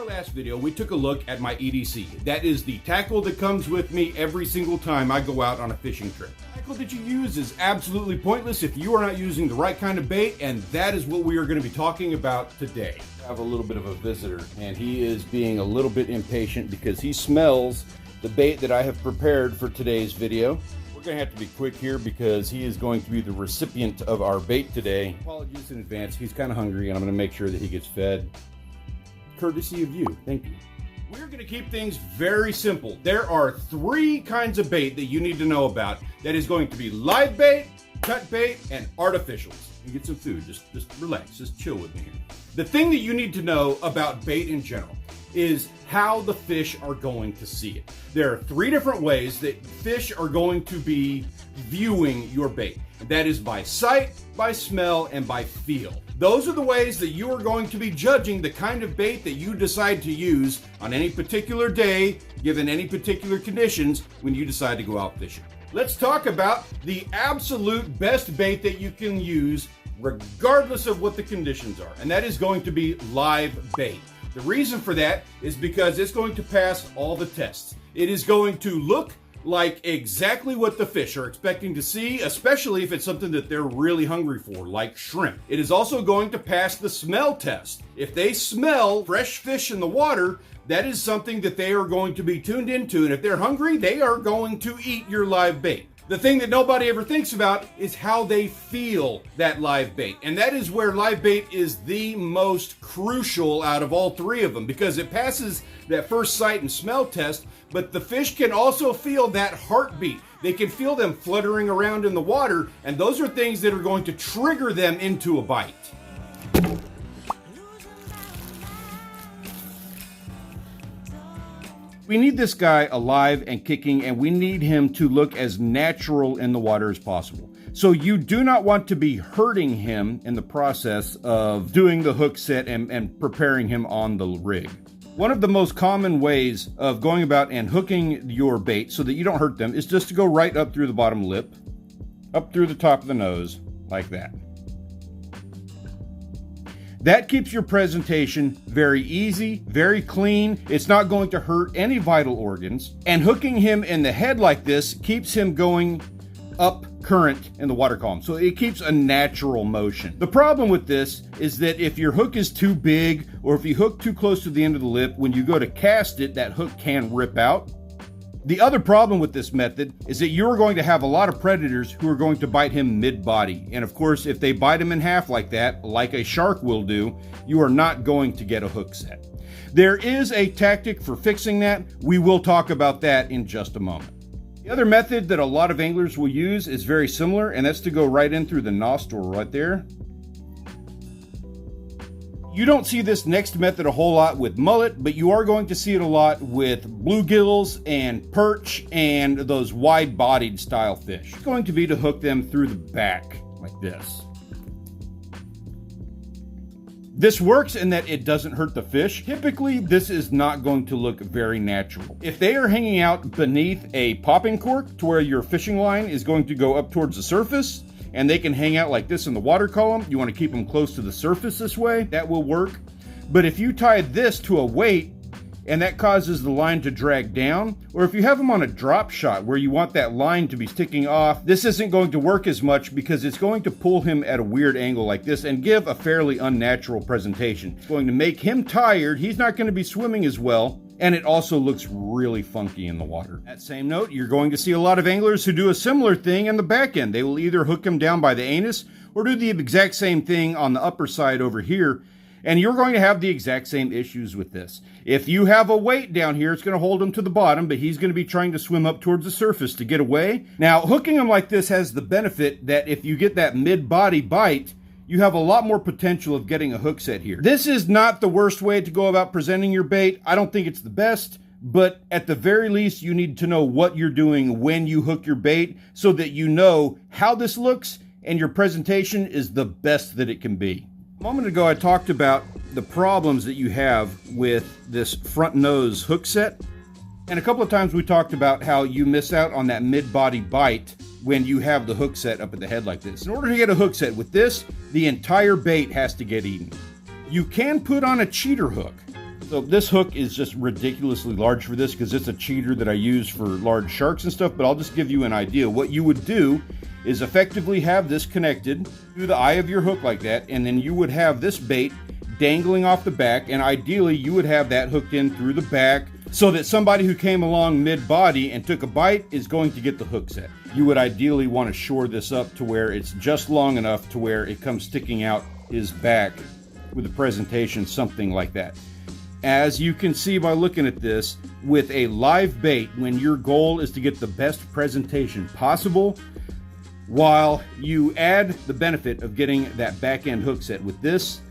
our last video, we took a look at my EDC. That is the tackle that comes with me every single time I go out on a fishing trip. The tackle that you use is absolutely pointless if you are not using the right kind of bait, and that is what we are going to be talking about today. I have a little bit of a visitor, and he is being a little bit impatient because he smells the bait that I have prepared for today's video. We're going to have to be quick here because he is going to be the recipient of our bait today. Apologies in advance. He's kind of hungry, and I'm going to make sure that he gets fed. Courtesy of you. Thank you. We're going to keep things very simple. There are 3 kinds of bait that you need to know about. That is going to be live bait, cut bait, and artificials. You get some food. Just relax. Just chill with me here. The thing that you need to know about bait in general is how the fish are going to see it. There are 3 different ways that fish are going to be viewing your bait. That is by sight, by smell, and by feel. Those are the ways that you are going to be judging the kind of bait that you decide to use on any particular day, given any particular conditions when you decide to go out fishing. Let's talk about the absolute best bait that you can use regardless of what the conditions are, and that is going to be live bait. The reason for that is because it's going to pass all the tests. It is going to look like exactly what the fish are expecting to see, especially if it's something that they're really hungry for, like shrimp. It is also going to pass the smell test. If they smell fresh fish in the water, that is something that they are going to be tuned into, and if they're hungry, they are going to eat your live bait. The thing that nobody ever thinks about is how they feel that live bait. And that is where live bait is the most crucial out of all 3 of them, because it passes that first sight and smell test, but the fish can also feel that heartbeat. They can feel them fluttering around in the water, and those are things that are going to trigger them into a bite. We need this guy alive and kicking, and we need him to look as natural in the water as possible. So you do not want to be hurting him in the process of doing the hook set and preparing him on the rig. One of the most common ways of going about and hooking your bait so that you don't hurt them is just to go right up through the bottom lip, up through the top of the nose, like that. That keeps your presentation very easy, very clean. It's not going to hurt any vital organs. And hooking him in the head like this keeps him going up current in the water column. So it keeps a natural motion. The problem with this is that if your hook is too big, or if you hook too close to the end of the lip, when you go to cast it, that hook can rip out. The other problem with this method is that you're going to have a lot of predators who are going to bite him mid-body. And of course, if they bite him in half like that, like a shark will do, you are not going to get a hook set. There is a tactic for fixing that. We will talk about that in just a moment. The other method that a lot of anglers will use is very similar, and that's to go right in through the nostril right there. You don't see this next method a whole lot with mullet, but you are going to see it a lot with bluegills and perch and those wide-bodied style fish. It's going to be to hook them through the back like this. This works in that it doesn't hurt the fish. Typically, this is not going to look very natural. If they are hanging out beneath a popping cork to where your fishing line is going to go up towards the surface, and they can hang out like this in the water column, you want to keep them close to the surface this way, that will work. But if you tie this to a weight and that causes the line to drag down, or if you have them on a drop shot where you want that line to be sticking off, this isn't going to work as much because it's going to pull him at a weird angle like this and give a fairly unnatural presentation. It's going to make him tired, he's not going to be swimming as well, and it also looks really funky in the water. That same note, you're going to see a lot of anglers who do a similar thing in the back end. They will either hook him down by the anus or do the exact same thing on the upper side over here, and you're going to have the exact same issues with this. If you have a weight down here, it's going to hold him to the bottom, but he's going to be trying to swim up towards the surface to get away. Now, hooking him like this has the benefit that if you get that mid-body bite, you have a lot more potential of getting a hook set here. This is not the worst way to go about presenting your bait. I don't think it's the best, but at the very least, you need to know what you're doing when you hook your bait so that you know how this looks and your presentation is the best that it can be. A moment ago, I talked about the problems that you have with this front nose hook set. And a couple of times we talked about how you miss out on that mid-body bite when you have the hook set up at the head like this. In order to get a hook set with this, the entire bait has to get eaten. You can put on a cheater hook, So this hook is just ridiculously large for this because it's a cheater that I use for large sharks and stuff, but I'll just give you an idea. What you would do is effectively have this connected to the eye of your hook like that, and then you would have this bait dangling off the back, and ideally you would have that hooked in through the back so that somebody who came along mid-body and took a bite is going to get the hook set. You would ideally want to shore this up to where it's just long enough to where it comes sticking out his back with a presentation, something like that. As you can see by looking at this, with a live bait, when your goal is to get the best presentation possible, while you add the benefit of getting that back end hook set with this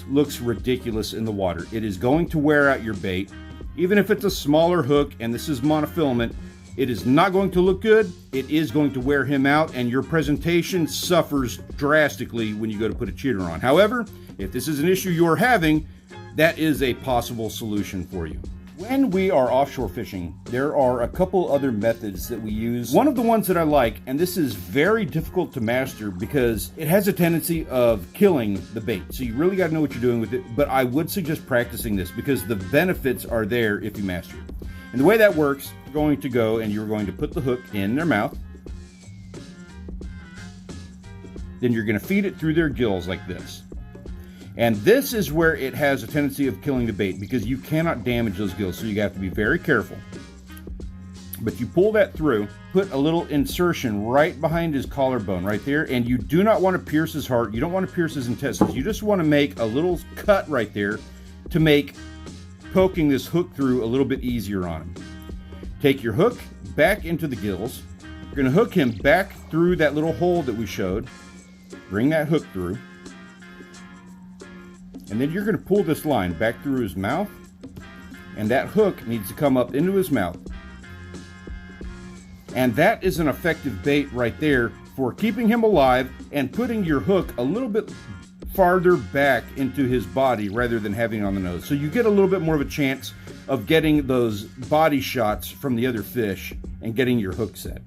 looks ridiculous in the water. It is going to wear out your bait. Even if it's a smaller hook and this is monofilament, it is not going to look good. It is going to wear him out, and your presentation suffers drastically when you go to put a cheater on. However, if this is an issue you're having, that is a possible solution for you. When we are offshore fishing, there are a couple other methods that we use. One of the ones that I like, and this is very difficult to master because it has a tendency of killing the bait. So you really got to know what you're doing with it, but I would suggest practicing this because the benefits are there if you master it. And the way that works, you're going to go and you're going to put the hook in their mouth. Then you're going to feed it through their gills like this. And this is where it has a tendency of killing the bait because you cannot damage those gills, so you have to be very careful. But you pull that through, put a little insertion right behind his collarbone right there, and you do not want to pierce his heart, you don't want to pierce his intestines, you just want to make a little cut right there to make poking this hook through a little bit easier on him. Take your hook back into the gills, you're going to hook him back through that little hole that we showed, bring that hook through, and then you're going to pull this line back through his mouth, and that hook needs to come up into his mouth. And that is an effective bait right there for keeping him alive and putting your hook a little bit farther back into his body rather than having it on the nose. So you get a little bit more of a chance of getting those body shots from the other fish and getting your hook set.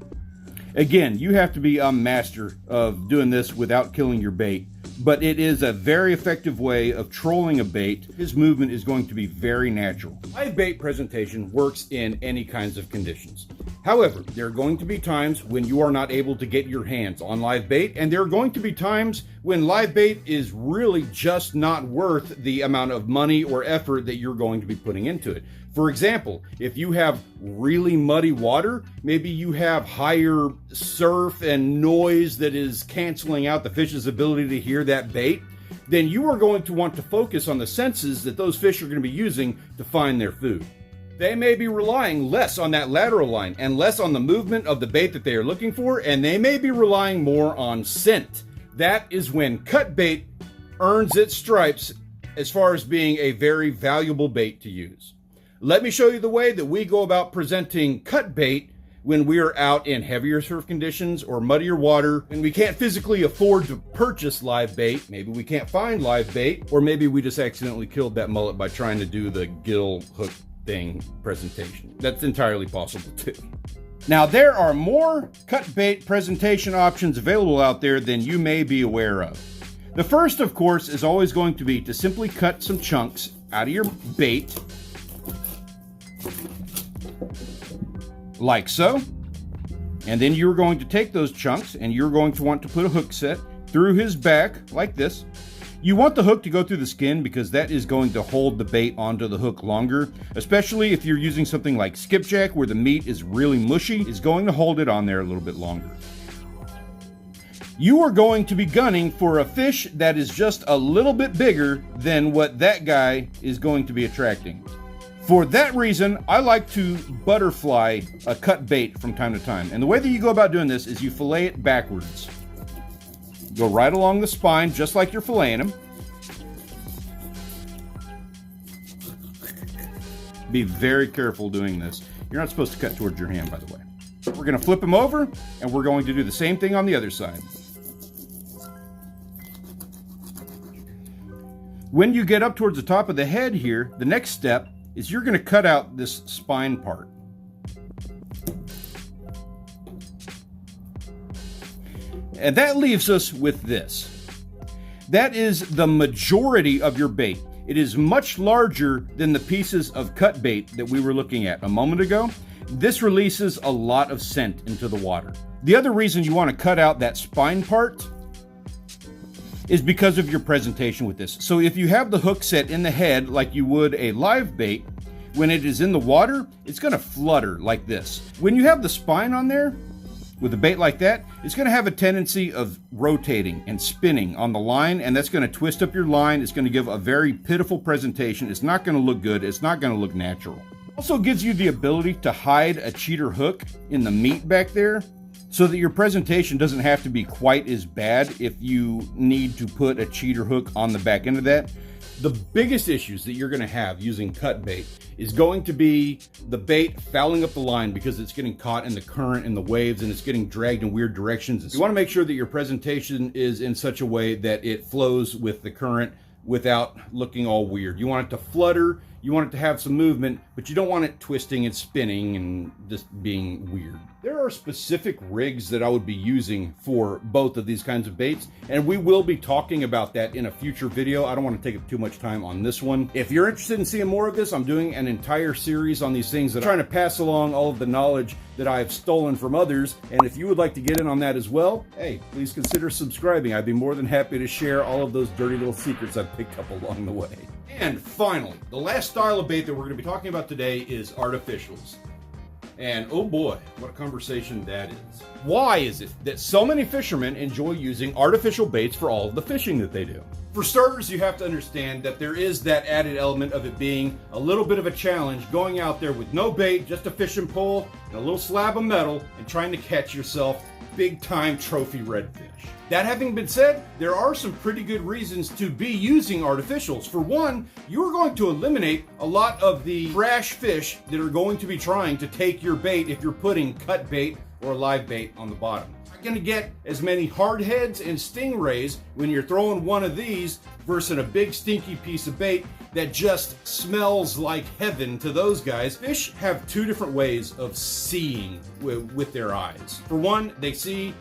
Again, you have to be a master of doing this without killing your bait. But it is a very effective way of trolling a bait. His movement is going to be very natural. Live bait presentation works in any kinds of conditions. However, there are going to be times when you are not able to get your hands on live bait, and there are going to be times when live bait is really just not worth the amount of money or effort that you're going to be putting into it. For example, if you have really muddy water, maybe you have higher surf and noise that is canceling out the fish's ability to hear that bait, then you are going to want to focus on the senses that those fish are going to be using to find their food. They may be relying less on that lateral line and less on the movement of the bait that they are looking for, and they may be relying more on scent. That is when cut bait earns its stripes as far as being a very valuable bait to use. Let me show you the way that we go about presenting cut bait when we are out in heavier surf conditions or muddier water and we can't physically afford to purchase live bait. Maybe we can't find live bait, or maybe we just accidentally killed that mullet by trying to do the gill hook thing presentation. That's entirely possible too. Now, there are more cut bait presentation options available out there than you may be aware of. The first, of course, is always going to be to simply cut some chunks out of your bait, like so. And then you're going to take those chunks and you're going to want to put a hook set through his back like this. You want the hook to go through the skin because that is going to hold the bait onto the hook longer, especially if you're using something like skipjack where the meat is really mushy. It's going to hold it on there a little bit longer. You are going to be gunning for a fish that is just a little bit bigger than what that guy is going to be attracting. For that reason, I like to butterfly a cut bait from time to time. And the way that you go about doing this is you fillet it backwards. Go right along the spine, just like you're filleting them. Be very careful doing this. You're not supposed to cut towards your hand, by the way. We're going to flip them over, and we're going to do the same thing on the other side. When you get up towards the top of the head here, the next step is you're going to cut out this spine part. And that leaves us with this. That is the majority of your bait. it is much larger than the pieces of cut bait that we were looking at a moment ago. This releases a lot of scent into the water. The other reason you want to cut out that spine part is because of your presentation with this. So if you have the hook set in the head like you would a live bait, when it is in the water, it's going to flutter like this. When you have the spine on there, with a bait like that, it's going to have a tendency of rotating and spinning on the line, and that's going to twist up your line. It's going to give a very pitiful presentation. It's not going to look good. It's not going to look natural. Also gives you the ability to hide a cheater hook in the meat back there so that your presentation doesn't have to be quite as bad if you need to put a cheater hook on the back end of that. The biggest issues that you're going to have using cut bait is going to be the bait fouling up the line because it's getting caught in the current and the waves and it's getting dragged in weird directions. You want to make sure that your presentation is in such a way that it flows with the current without looking all weird. You want it to flutter, you want it to have some movement, but you don't want it twisting and spinning and just being weird. There are specific rigs that I would be using for both of these kinds of baits, and we will be talking about that in a future video. I don't want to take up too much time on this one. If you're interested in seeing more of this, I'm doing an entire series on these things that I'm trying to pass along all of the knowledge that I have stolen from others, and if you would like to get in on that as well, hey, please consider subscribing. I'd be more than happy to share all of those dirty little secrets I've picked up along the way. And finally, the last style of bait that we're going to be talking about today is artificials. And oh boy, what a conversation that is. Why is it that so many fishermen enjoy using artificial baits for all of the fishing that they do? For starters, you have to understand that there is that added element of it being a little bit of a challenge going out there with no bait, just a fishing pole and a little slab of metal and trying to catch yourself big time trophy redfish. That having been said, there are some pretty good reasons to be using artificials. For one, you are going to eliminate a lot of the trash fish that are going to be trying to take your bait if you're putting cut bait or live bait on the bottom. You're not going to get as many hardheads and stingrays when you're throwing one of these versus a big stinky piece of bait that just smells like heaven to those guys. Fish have two different ways of seeing with their eyes. For one, they see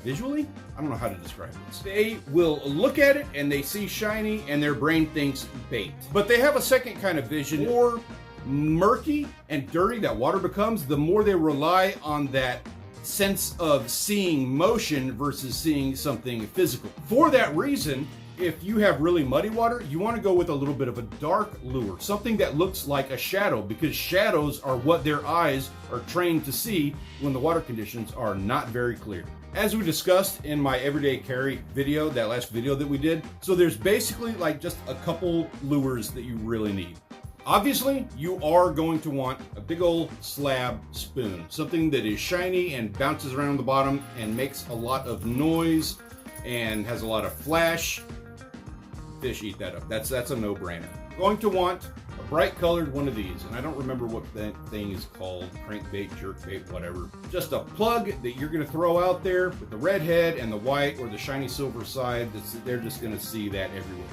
visually? I don't know how to describe this. They will look at it and they see shiny and their brain thinks bait. But they have a second kind of vision. The more murky and dirty that water becomes, the more they rely on that sense of seeing motion versus seeing something physical. For that reason, if you have really muddy water, you want to go with a little bit of a dark lure, something that looks like a shadow, because shadows are what their eyes are trained to see when the water conditions are not very clear. As we discussed in my everyday carry video, that last video that we did, so there's basically like just a couple lures that you really need. Obviously, you are going to want a big old slab spoon, something that is shiny and bounces around the bottom and makes a lot of noise and has a lot of flash. Fish eat that up. That's a no-brainer. Going to want a bright colored one of these, and I don't remember what that thing is called, crankbait, jerkbait, whatever. Just a plug that you're going to throw out there with the red head and the white or the shiny silver side. They're just going to see that everywhere.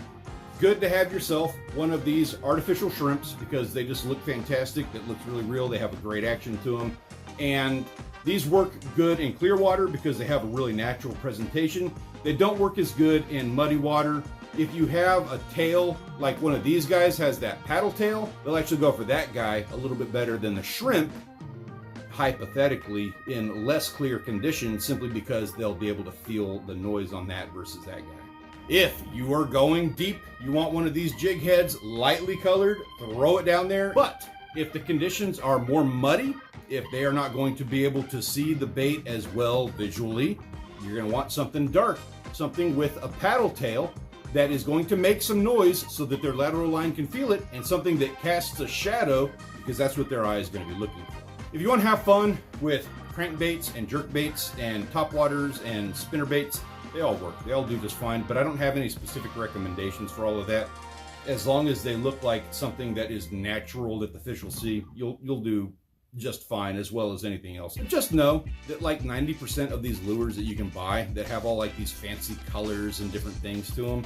Good to have yourself one of these artificial shrimps because they just look fantastic. It looks really real. They have a great action to them. And these work good in clear water because they have a really natural presentation. They don't work as good in muddy water. If you have a tail, like one of these guys has that paddle tail, they'll actually go for that guy a little bit better than the shrimp, hypothetically, in less clear conditions, simply because they'll be able to feel the noise on that versus that guy. If you are going deep, you want one of these jig heads lightly colored, throw it down there. But if the conditions are more muddy, if they are not going to be able to see the bait as well visually, you're going to want something dark, something with a paddle tail that is going to make some noise so that their lateral line can feel it, and something that casts a shadow because that's what their eye is going to be looking for. If you want to have fun with crankbaits and jerkbaits and topwaters and spinnerbaits, they all work. They all do just fine, but I don't have any specific recommendations for all of that. As long as they look like something that is natural that the fish will see, you'll do just fine, as well as anything else. Just know that like 90% of these lures that you can buy that have all like these fancy colors and different things to them,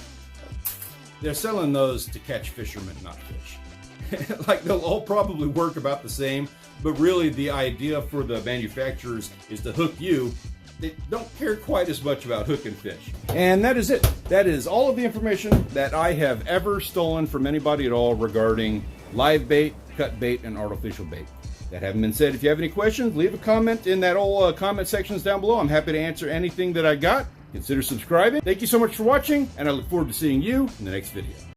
they're selling those to catch fishermen, not fish. Like they'll all probably work about the same, but really the idea for the manufacturers is to hook you they don't care quite as much about hooking fish. And that is it. That is all of the information that I have ever stolen from anybody at all regarding live bait, cut bait, and artificial bait. That having been said, if you have any questions, leave a comment in that old comment sections down below. I'm happy to answer anything that I got. Consider subscribing. Thank you so much for watching, and I look forward to seeing you in the next video.